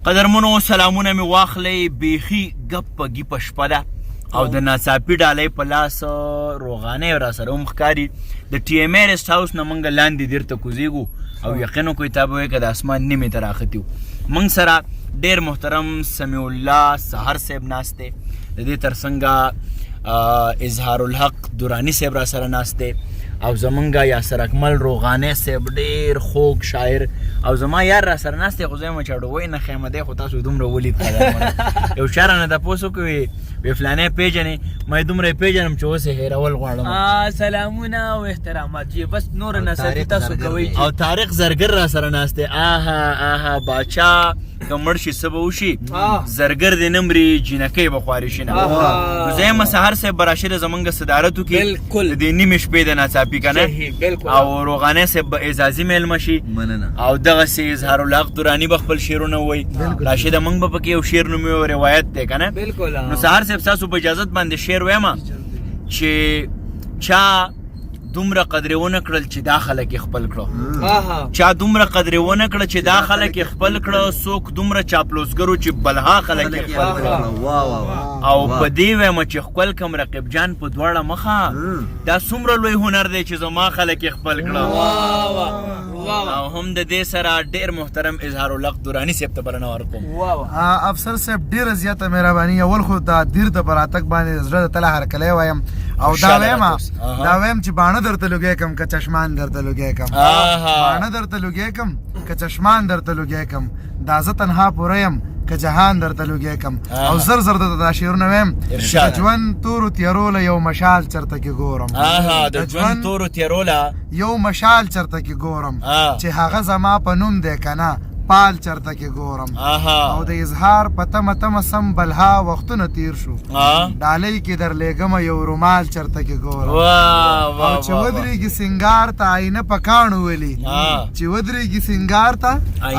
قدرمنو سلامونه مې واخلئ. بیخي ګپ په ګیپه شپه ده او د ناڅاپي ډالۍ په لاس روغانۍ راسره هم ښکاري. د ټي ایم اے رسټ هاوس نه موږ لاندې دیر ته کوزیږو او یقین وکړئ تا به وایې که د اسمان نیمې ته راختي وو. موږ سره ډېر محترم سمیع الله سهر صاحب ناست دی، د دې تر څنګه اظهار الحق دراني صاحب را سره ناست دی او زمونږ یاسر اکمل روغانۍ صاحب ډېر خوږ شاعر او زما یار را سره ناست دی. خو زه یم چې اډوی نه خیمه دی خو تاسو دومره ولید قدرمنو. یو چا رانه تپوس وکړي وی فلانی پیژنې؟ ما یې دومره یې پیژنم چې اوس یې هېرول غواړم. سلامونه او احترامات جی بس نور نصرتي تاسو کوئ. او طارق زرګر را سره ناست دی. آها آها باچا که مړ شي څه به وشي، زرګر دې نه مري جینکۍ به خواري شي نه. زه یم سهر صاحب به راشي د زمونږ صدارت وکړي د دې نیمې شپې د ناڅاپي که نه، او روغانۍ صاحب به اعزازي میلمه شي او دغسې اظهار الحق دراني به خپل شعرونه ووایي. راشده موږ به پکې یو شعر نومي او روایت دی که نه. نو سهر صاحب ستاسو په اجازت باندې شعر ویمه چې چا دومره قدرې ونه کړل چې دا خلک یې خپل کړه، چا دومره قدرې ونه کړه چې دا خلک یې خپل کړه، څوک دومره چاپلوسګرو چې بلها خلک یې خپل کړه. او په دې وایم چې ښکل کم رقیب جان په دواړه مخه، دا څومره لوی هنر دی چې زما خلک یې خپل کړه. او هم د دې سره ډېر محترم اظهار الحق دراني صاحب ته بلنه ورکوم. افسر صاحب ډېره زیاته مهرباني. اول خو دا دیر د براتک باندې زړه د تله هرکلی وایم او دا وایم چې باڼه درته لوګی کم که چشمان درته لوګی کم، باڼه درته لوګی کم که چشمان درته لوګی کم، دا زه تنها پوره یم که جهان درته لوګی کم. او زر زر درته دا شعرونه ویم د ژوند تورو تیروله یو مشال چرته کې ګورم، د ژوند تورو تیروله یو مشال چرته کې ګورم چې هغه زما په نوم دی که نه پال چرته کې ګورم. او د اظهار په تمه تمه سم بلها وختونه تیر شو، ډالۍ کې درلیږمه یو رومال چرته کې ګورم. او چې ودرېږي سینګار ته آینه په کاڼو ولي، چې ودرېږي سینګار ته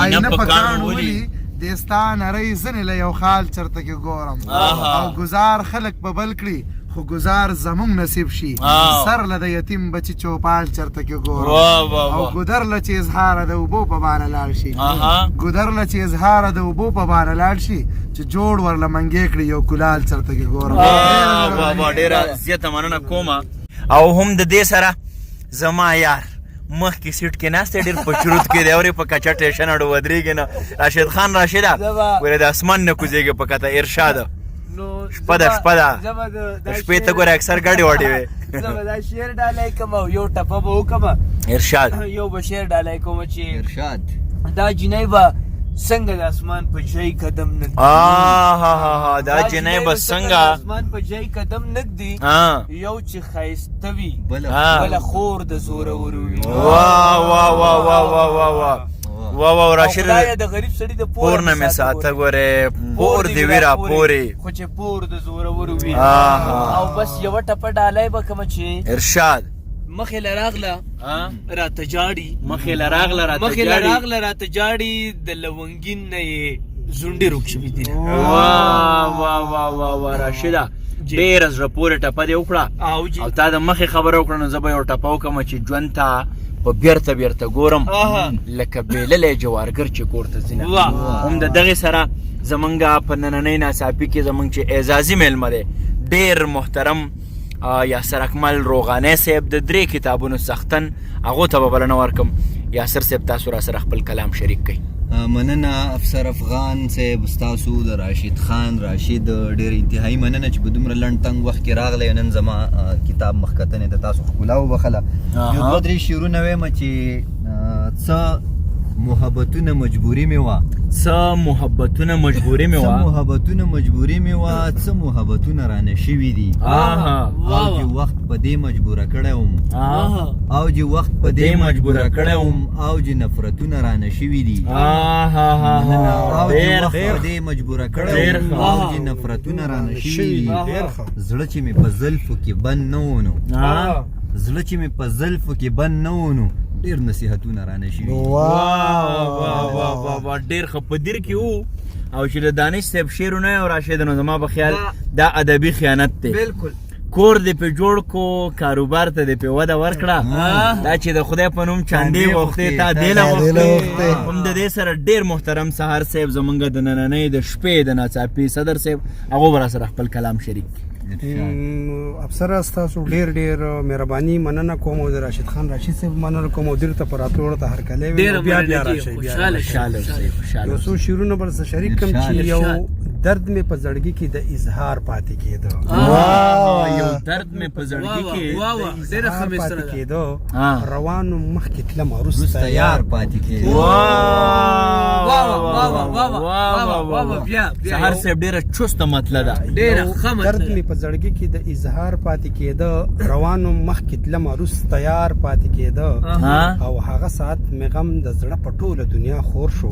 آینه په کاڼو ولي، دستا نری زنې له یو خال چرته کې ګورم. او ګزار خلک په بل کړي خو ګزار زمونږ نصیب شي، سر له د یتیم بچي چوپال چرته کې ګورم. او ګودر له چې اظهاره د اوبو په بانه لاړ شي، ګودر له چې اظهاره د اوبو په بانه لاړ شي، چې جوړ ورله منګې کړي یو کلال چرته کې ګورم. ډېره زیاته مننه کومه. او هم د دې سره زما یار مخکې سیټ کې ناست دی، ډېر په چروت کې دی، اورې په کچه ټیشن اډو ودرېږي نه. راشد خان راشده ګورې د اسمان نه کوزېږي په کته ارشاده شپه ده شپه ده د شپې ته ګوره اکثر ګاډې واډې وې. زه به دا شعر ډالۍ کوم او یو ټپه به وکړم. ارشاد یو به شعر ډالۍ کوم چې ارشاد دا جنۍ به څنګه د اسمان په ژۍ قدم نږدي، دا جنۍ به څنګه اسمان په ژۍ قدم نږدي، یو چې ښایسته وي بله خور د زورورو وي. واو راشد خدای د غریب سړي د پور نه مې ساته ګورې پور دې وي را پورې، خو چې پور د زورورو وي. او بس یوه ټپه ډالۍ به کومه چې ارشاد مخې له راغله راته جاړي، مخې له راغله راته جاړي، د لونګین نه یې زونډې روک شوي دي. واه راشده ډېره زړه پورې ټپه دې وکړه او تا د مخې خبره وکړه. نو زه به یو ټپه وکړم چې ژوند ته په بیرته بیرته ګورم لکه بیللی جوارګر چې کور ته ځینه. هم د دغې سره زمونږ په نننۍ ناڅاپي کې زمونږ چې اعزازي میلمه دی ډېر محترم یاسر اکمل روغانۍ صاحب د 3 کتابونو څښتن، هغو ته به بلنه ورکم. یاسر صاحب تاسو را سره خپل کلام شریک کړئ. مننه افسر افغان صاحب، ستاسو د راشد خان راشد ډېر انتهایی مننه چې په دومره لنډ تنګ وخت کې راغلی. نن زما کتاب مخکتنې ته تاسو ښکلا وبخله. یو 2-3 شعرونه ویم چې څه محبتونه مجبوري مې وه، څه محبتونه مجبوري مې وه، څه محبتونه رانه شوي دي، او چې وخت په دې مجبوره کړی وم، او چې نفرتونه رانه شوي دي، زړه چې مې په زلفو کې بند نه ونو، ډېر نصیحتونه رانه شوي. ډېر ښه په دیر کې وو او چې د دانش صاحب شعرونه او راشد نو زما په خیال دا ادبي خیانت دی. کور دې په جوړ کو کاروبار ته دې په وده ورکړه دا چې د خدای په نوم چاندې غوښتې تا دې له غوښتې هم د دې سره ډېر محترم سهار صاحب زمونږ د نننۍ د شپې د ناڅاپي صدر صاحب هغه به راسره خپل کلام شریک افسر ستاسو ډېر ډېر مهرباني مننه کوم او د راشد خان راشد صاحب مننه کوم او دلته پر راتلو ته هرکلی بیا راشئ خوشحاله یو څو شعرونه بل سره شریک کړم چې یو درد مې په زړګي کې د اظهار پاتې کېده یو درد مې په زړګي کې ډېره ښه پاتې کېده روانو مخکې تلم وروسته یار پاتې کېده سهار صاحب ډېره چسته مطلب ده درد مې په زړګي کې د اظهار پاتې کېده روانو مخکې تلم وروسته یار پاتې کېده او هغه ساعت مې غم د زړه په ټوله دنیا خور شو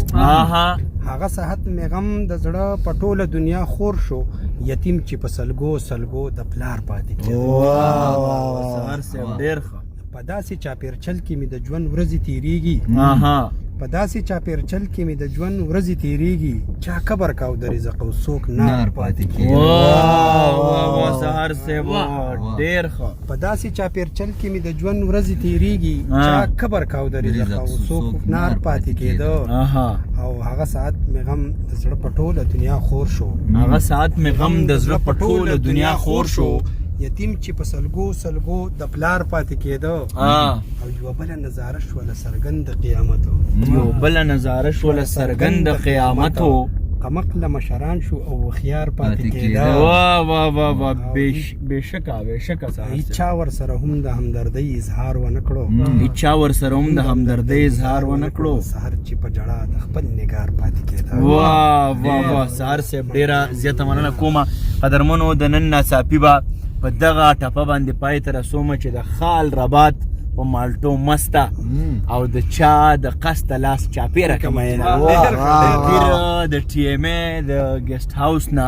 هغه ساعت مې غم د زړه په ټوله دنیا خور شو یتیم چې په سلګو سلګو د پلار پاتې کېده په داسې چاپېرچل کې مې د ژوند ورځې تېرېږي په داسې چاپېرچل کې مې د ژوند ورځې تېرېږي چا قبر کاو د رزق او څوک نار پاتې کېده په داسې چاپېرچل کې مې د ژوند ورځې تېرېږي چا قبر کاو د رزق او څوک نار پاتې کېده او هغه ساعت مې غم د زړه په ټوله دنیا خور شو یتیم چې په سلګو سلګو د پلار پاتې کېده او یوه بله نظاره شوله څرګنده قیامتو کمقله مشران شو او هوښیار پاتې کېده بېشکه هیچا ورسره هم د همدردۍ اظهار ونه کړو سهار چې په ژړا د خپل نګار پاتې کېده سهار صاحب ډېره زیاته مننه کومه قدرمنو د نن ناڅاپي به په دغه ټپه باندې پای ته رسومه چې د خال رباط په مالټو مسته او د چا د قصده لاس چاپېره کمینه د ټي ایم ای د ګیسټ هاوس نه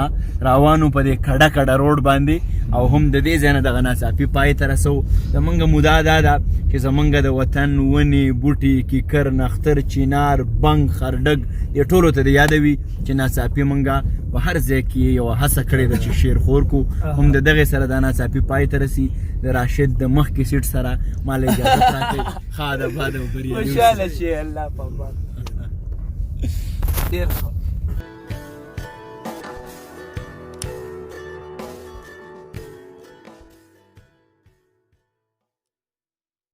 روانو په دې کډه کډه روډ باندې او هم د دې ځای نه دغه ناڅاپي پای ته رسو زمونږ موده دا ده چې زمونږ د وطن ونې بوټي کیکر نختر چینار بنګ خردګ دې ټولو ته د یادوي چې ناڅاپي مونږه په هر ځای کې یوه هڅه کړې ده چې شعر خور کو هم د دغې سره دا ناڅاپي پای ته رسي د راشد د مخکې سیټ سره ما له اجازت راکوي ښه ده باد او بریالي خوشحاله شي الله په امان ډېر ښه